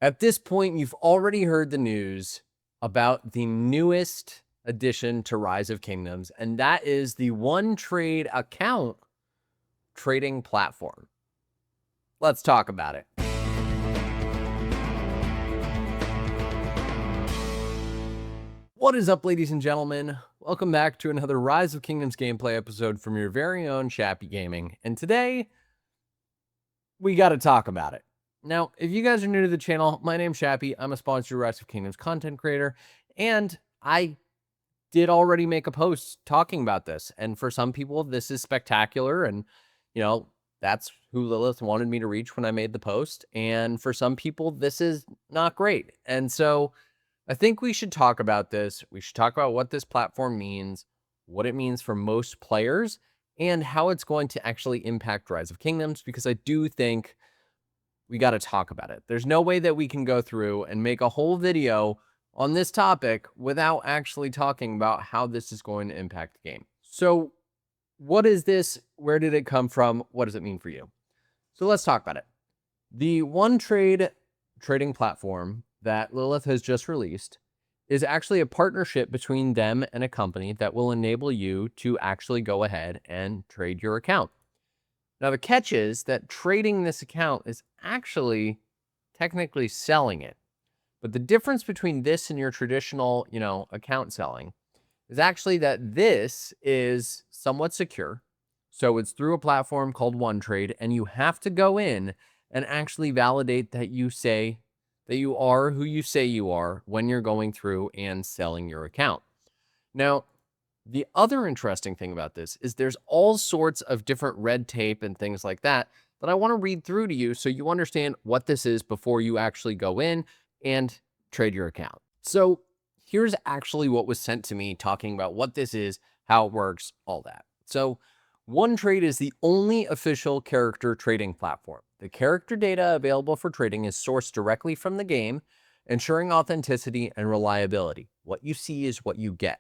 At this point, you've already heard the news about the newest addition to Rise of Kingdoms, and that is the One Trade account trading platform. Let's talk about it. What is up, ladies and gentlemen? Welcome back to another Rise of Kingdoms gameplay episode from your very own Shappy Gaming. And today, we got to talk about it. Now, if you guys are new to the channel, my name's Shappy. I'm a sponsored Rise of Kingdoms content creator, and I did already make a post talking about this. And for some people, this is spectacular, and, you know, that's who Lilith wanted me to reach when I made the post. And for some people, this is not great. And so I think we should talk about this. We should talk about what this platform means, what it means for most players, and how it's going to actually impact Rise of Kingdoms, because I do think we got to talk about it. There's no way that we can go through and make a whole video on this topic without actually talking about how this is going to impact the game. So what is this? Where did it come from? What does it mean for you? So let's talk about it. The One Trade trading platform that Lilith has just released is actually a partnership between them and a company that will enable you to actually go ahead and trade your account. Now, the catch is that trading this account is actually technically selling it. But the difference between this and your traditional, account selling is actually that this is somewhat secure. So it's through a platform called One Trade, and you have to go in and actually validate that you say that you are who you say you are when you're going through and selling your account. Now, the other interesting thing about this is there's all sorts of different red tape and things like that I want to read through to you so you understand what this is before you actually go in and trade your account. So here's actually what was sent to me talking about what this is, how it works, all that. So One Trade is the only official character trading platform. The character data available for trading is sourced directly from the game, ensuring authenticity and reliability. What you see is what you get.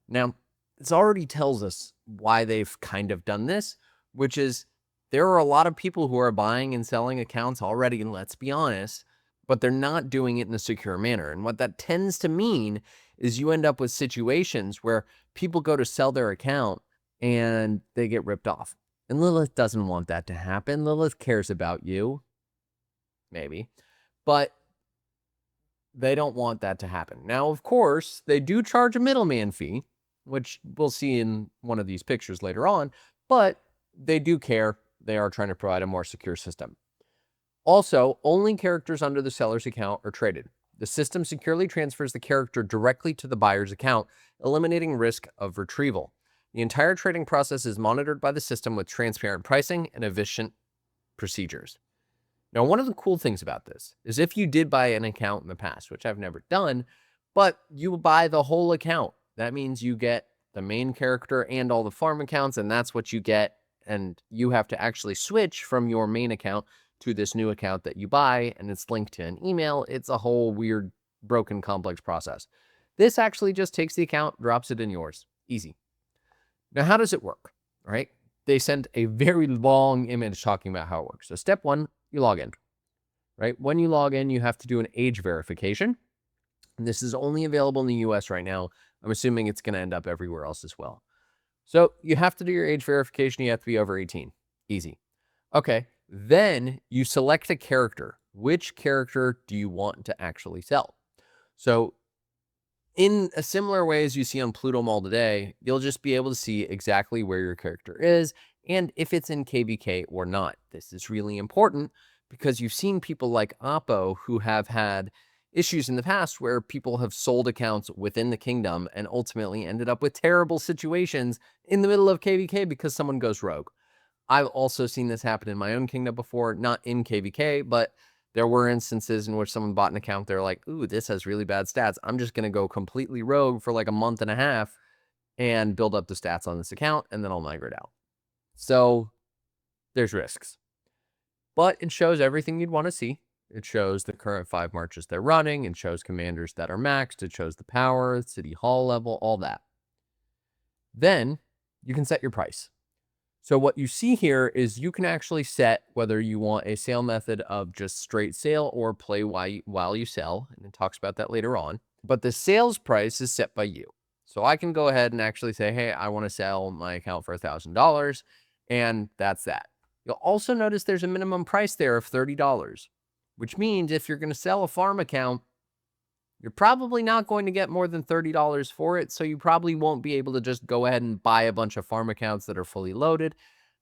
Now, this already tells us why they've kind of done this, which is there are a lot of people who are buying and selling accounts already, and let's be honest, but they're not doing it in a secure manner. And what that tends to mean is you end up with situations where people go to sell their account and they get ripped off. And Lilith doesn't want that to happen. Lilith cares about you, maybe, but they don't want that to happen. Now, of course, they do charge a middleman fee, which we'll see in one of these pictures later on, but they do care. They are trying to provide a more secure system. Also, only characters under the seller's account are traded. The system securely transfers the character directly to the buyer's account, eliminating risk of retrieval. The entire trading process is monitored by the system with transparent pricing and efficient procedures. Now, one of the cool things about this is if you did buy an account in the past, which I've never done, but you buy the whole account, that means you get the main character and all the farm accounts, and that's what you get. And you have to actually switch from your main account to this new account that you buy, and it's linked to an email. It's a whole weird, broken, complex process. This actually just takes the account, drops it in yours. Easy. Now, how does it work? Right? They sent a very long image talking about how it works. So step one, you log in. Right? When you log in, you have to do an age verification. And this is only available in the US right now. I'm assuming it's going to end up everywhere else as well. So you have to do your age verification. You have to be over 18. Easy. Okay. Then you select a character. Which character do you want to actually sell? So in a similar way as you see on Pluto Mall today, you'll just be able to see exactly where your character is and if it's in KVK or not. This is really important because you've seen people like Oppo who have had issues in the past where people have sold accounts within the kingdom and ultimately ended up with terrible situations in the middle of KVK because someone goes rogue. I've also seen this happen in my own kingdom before, not in KVK, but there were instances in which someone bought an account. They're like, ooh, this has really bad stats. I'm just going to go completely rogue for like a month and a half and build up the stats on this account, and then I'll migrate out. So there's risks. But it shows everything you'd want to see. It shows the current 5 marches they're running. It shows commanders that are maxed. It shows the power, city hall level, all that. Then you can set your price. So what you see here is you can actually set whether you want a sale method of just straight sale or play while you sell, and it talks about that later on. But the sales price is set by you. So I can go ahead and actually say, hey, I want to sell my account for $1,000, and that's that. You'll also notice there's a minimum price there of $30, which means if you're going to sell a farm account, you're probably not going to get more than $30 for it, so you probably won't be able to just go ahead and buy a bunch of farm accounts that are fully loaded.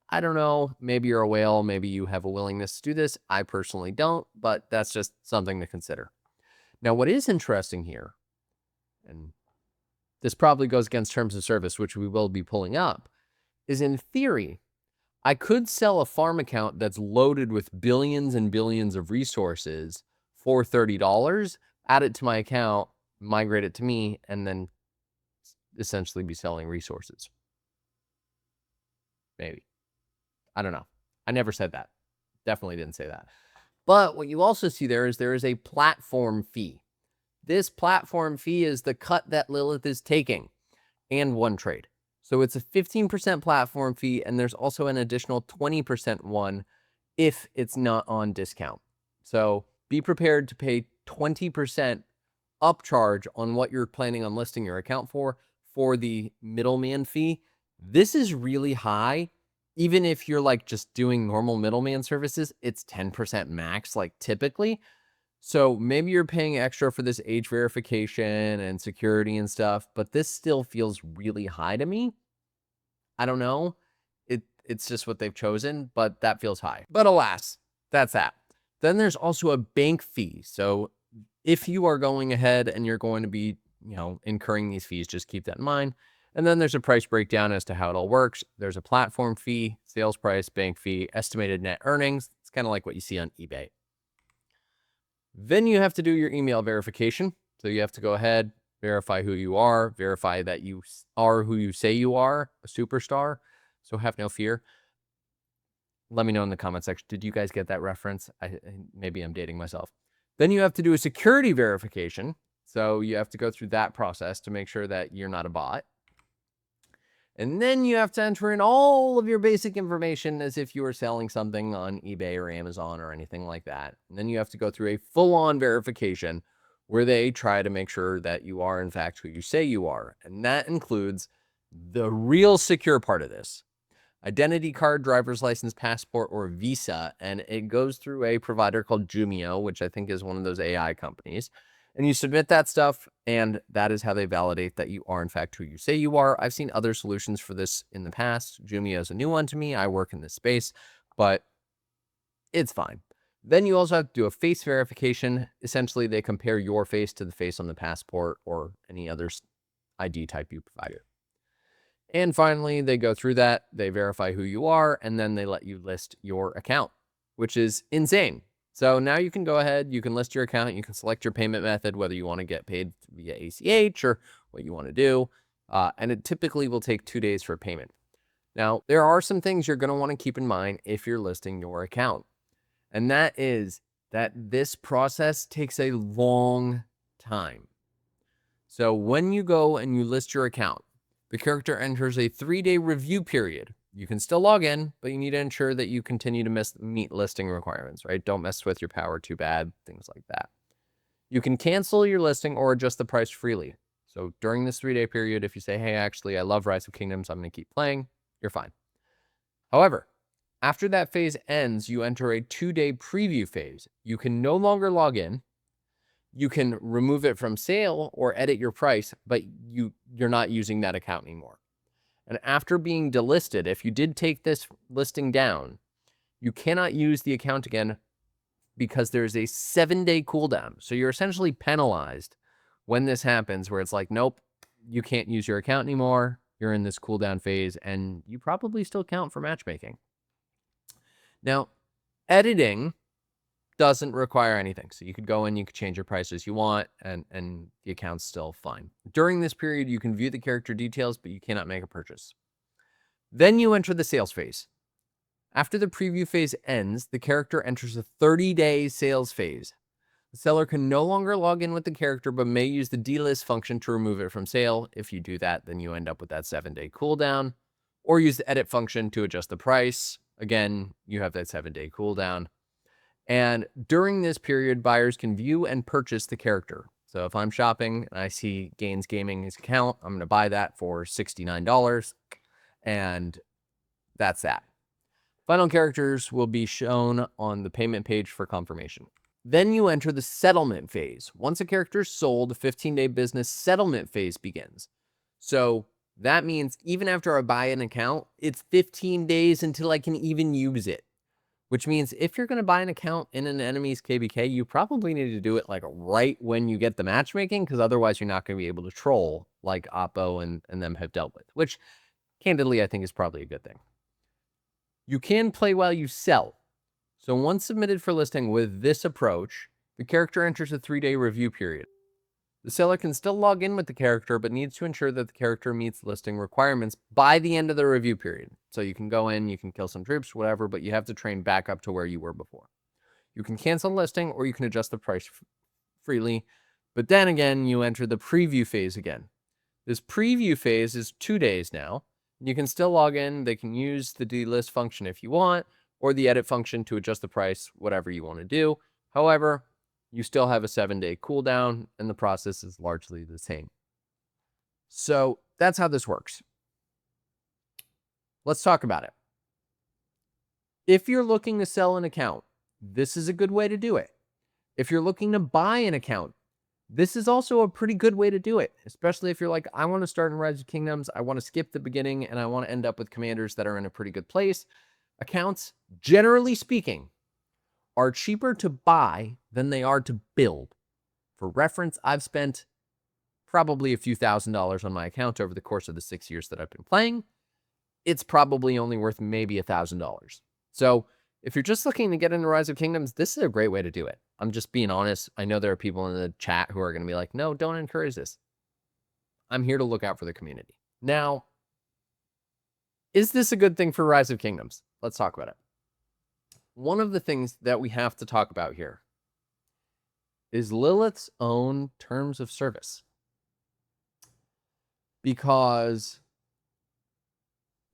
I don't know, maybe you're a whale, maybe you have a willingness to do this. I personally don't, but that's just something to consider. Now, what is interesting here, and this probably goes against terms of service, which we will be pulling up, is in theory, I could sell a farm account that's loaded with billions and billions of resources for $30, add it to my account, migrate it to me, and then essentially be selling resources. Maybe. I don't know. I never said that. Definitely didn't say that. But what you also see there is a platform fee. This platform fee is the cut that Lilith is taking and one trade. So it's a 15% platform fee, and there's also an additional 20% one if it's not on discount. So be prepared to pay 20% upcharge on what you're planning on listing your account for the middleman fee. This is really high. Even if you're like just doing normal middleman services, it's 10% max, like typically. So maybe you're paying extra for this age verification and security and stuff, but this still feels really high to me. I don't know. It's just what they've chosen, but that feels high. But alas, that's that. Then there's also a bank fee. So if you are going ahead and you're going to be, incurring these fees, just keep that in mind. And then there's a price breakdown as to how it all works. There's a platform fee, sales price, bank fee, estimated net earnings. It's kind of like what you see on eBay. Then you have to do your email verification. So you have to go ahead, verify who you are, verify that you are who you say you are, a superstar. So have no fear. Let me know in the comment section. Did you guys get that reference? Maybe I'm dating myself. Then you have to do a security verification. So you have to go through that process to make sure that you're not a bot. And then you have to enter in all of your basic information as if you were selling something on eBay or Amazon or anything like that. And then you have to go through a full-on verification where they try to make sure that you are, in fact, who you say you are. And that includes the real secure part of this: identity card, driver's license, passport, or visa. And it goes through a provider called Jumio, which I think is one of those AI companies. And you submit that stuff, and that is how they validate that you are, in fact, who you say you are. I've seen other solutions for this in the past. Jumio is a new one to me. I work in this space, but it's fine. Then you also have to do a face verification. Essentially, they compare your face to the face on the passport or any other ID type you provided. And finally, they go through that, they verify who you are, and then they let you list your account, which is insane. So now you can go ahead, you can list your account, you can select your payment method, whether you want to get paid via ACH or what you want to do. And it typically will take 2 days for payment. Now, there are some things you're going to want to keep in mind if you're listing your account. And that is that this process takes a long time. So when you go and you list your account, the character enters a 3-day review period. You can still log in, but you need to ensure that you continue to meet listing requirements, right? Don't mess with your power too bad, things like that. You can cancel your listing or adjust the price freely. So during this 3-day period, if you say, hey, actually, I love Rise of Kingdoms, I'm going to keep playing, you're fine. However, after that phase ends, you enter a 2-day preview phase. You can no longer log in. You can remove it from sale or edit your price, but you're not using that account anymore. And after being delisted, if you did take this listing down, you cannot use the account again because there's a 7-day cooldown. So you're essentially penalized when this happens, where it's like, nope, you can't use your account anymore. You're in this cooldown phase, and you probably still count for matchmaking. Now, editing doesn't require anything. So you could go in, you could change your prices you want, and the account's still fine. During this period, you can view the character details, but you cannot make a purchase. Then you enter the sales phase. After the preview phase ends, the character enters a 30-day sales phase. The seller can no longer log in with the character, but may use the delist function to remove it from sale. If you do that, then you end up with that 7-day cooldown, or use the edit function to adjust the price. Again, you have that 7-day cooldown. And during this period, buyers can view and purchase the character. So if I'm shopping and I see Gaines Gaming's account, I'm going to buy that for $69. And that's that. Final characters will be shown on the payment page for confirmation. Then you enter the settlement phase. Once a character is sold, the 15-day business settlement phase begins. So that means even after I buy an account, it's 15 days until I can even use it. Which means if you're going to buy an account in an enemy's KBK, you probably need to do it like right when you get the matchmaking, because otherwise you're not going to be able to troll like Oppo and them have dealt with, which candidly I think is probably a good thing. You can play while you sell. So once submitted for listing with this approach, the character enters a 3-day review period. The seller can still log in with the character, but needs to ensure that the character meets listing requirements by the end of the review period. So you can go in, you can kill some troops, whatever, but you have to train back up to where you were before. You can cancel listing or you can adjust the price freely. But then again, you enter the preview phase again. This preview phase is 2 days now. You can still log in. They can use the delist function if you want, or the edit function to adjust the price, whatever you want to do. However, you still have a 7-day cooldown, and the process is largely the same. So that's how this works. Let's talk about it. If you're looking to sell an account, this is a good way to do it. If you're looking to buy an account, this is also a pretty good way to do it, especially if you're like, I want to start in Rise of Kingdoms, I want to skip the beginning, and I want to end up with commanders that are in a pretty good place. Accounts, generally speaking, are cheaper to buy than they are to build. For reference, I've spent probably a few $1,000s on my account over the course of the 6 years that I've been playing. It's probably only worth maybe $1,000. So if you're just looking to get into Rise of Kingdoms, this is a great way to do it. I'm just being honest. I know there are people in the chat who are going to be like, no, don't encourage this. I'm here to look out for the community. Now, is this a good thing for Rise of Kingdoms? Let's talk about it. One of the things that we have to talk about here is Lilith's own terms of service. Because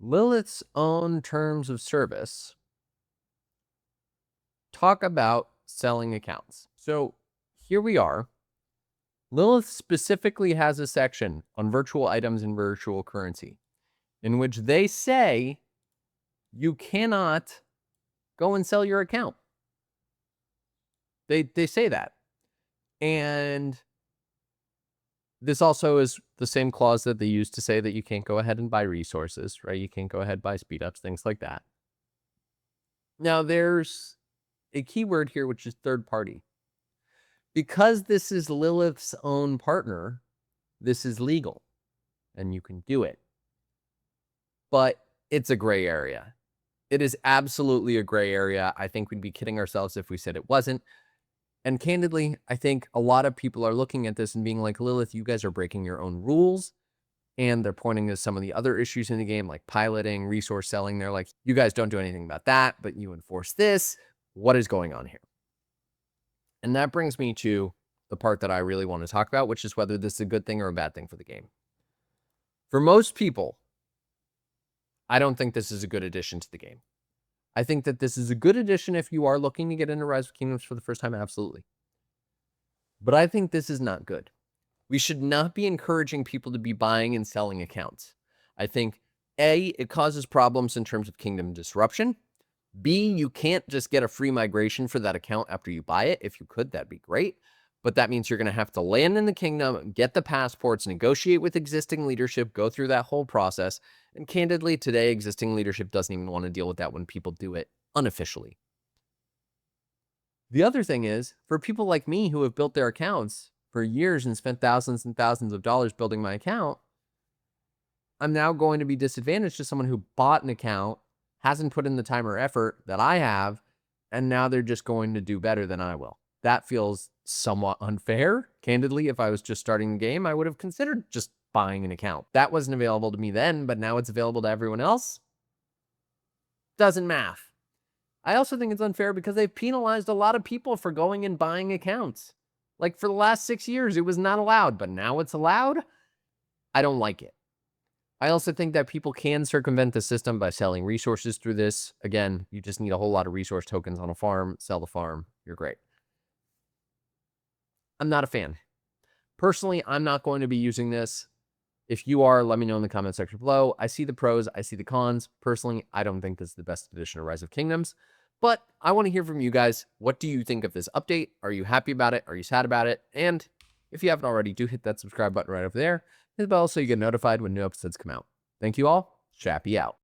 Lilith's own terms of service talk about selling accounts. So here we are. Lilith specifically has a section on virtual items and virtual currency in which they say you cannot go and sell your account. They say that. And this also is the same clause that they use to say that you can't go ahead and buy resources, right? You can't go ahead and buy speed ups, things like that. Now, there's a keyword here, which is third party. Because this is Lilith's own partner, this is legal and you can do it. But it's a gray area. It is absolutely a gray area. I think we'd be kidding ourselves if we said it wasn't. And candidly, I think a lot of people are looking at this and being like, Lilith, you guys are breaking your own rules. And they're pointing to some of the other issues in the game, like piloting, resource selling. They're like, you guys don't do anything about that, but you enforce this. What is going on here? And that brings me to the part that I really want to talk about, which is whether this is a good thing or a bad thing for the game. For most people, I don't think this is a good addition to the game. I think that this is a good addition if you are looking to get into Rise of Kingdoms for the first time, absolutely. But I think this is not good. We should not be encouraging people to be buying and selling accounts. I think, A, it causes problems in terms of kingdom disruption. B, you can't just get a free migration for that account after you buy it. If you could, that'd be great. But that means you're going to have to land in the kingdom, get the passports, negotiate with existing leadership, go through that whole process. And candidly, today, existing leadership doesn't even want to deal with that when people do it unofficially. The other thing is, for people like me who have built their accounts for years and spent thousands and thousands of dollars building my account, I'm now going to be disadvantaged to someone who bought an account, hasn't put in the time or effort that I have, and now they're just going to do better than I will. That feels somewhat unfair. Candidly, if I was just starting the game, I would have considered just buying an account. That wasn't available to me then, but now it's available to everyone else. Doesn't math. I also think it's unfair because they've penalized a lot of people for going and buying accounts. Like for the last 6 years, it was not allowed, but now it's allowed. I don't like it. I also think that people can circumvent the system by selling resources through this. Again, you just need a whole lot of resource tokens on a farm, sell the farm, you're great. I'm not a fan. Personally, I'm not going to be using this. If you are, let me know in the comment section below. I see the pros, I see the cons. Personally, I don't think this is the best edition of Rise of Kingdoms, but I want to hear from you guys. What do you think of this update? Are you happy about it? Are you sad about it? And if you haven't already, do hit that subscribe button right over there. Hit the bell so you get notified when new episodes come out. Thank you all. Chappy out.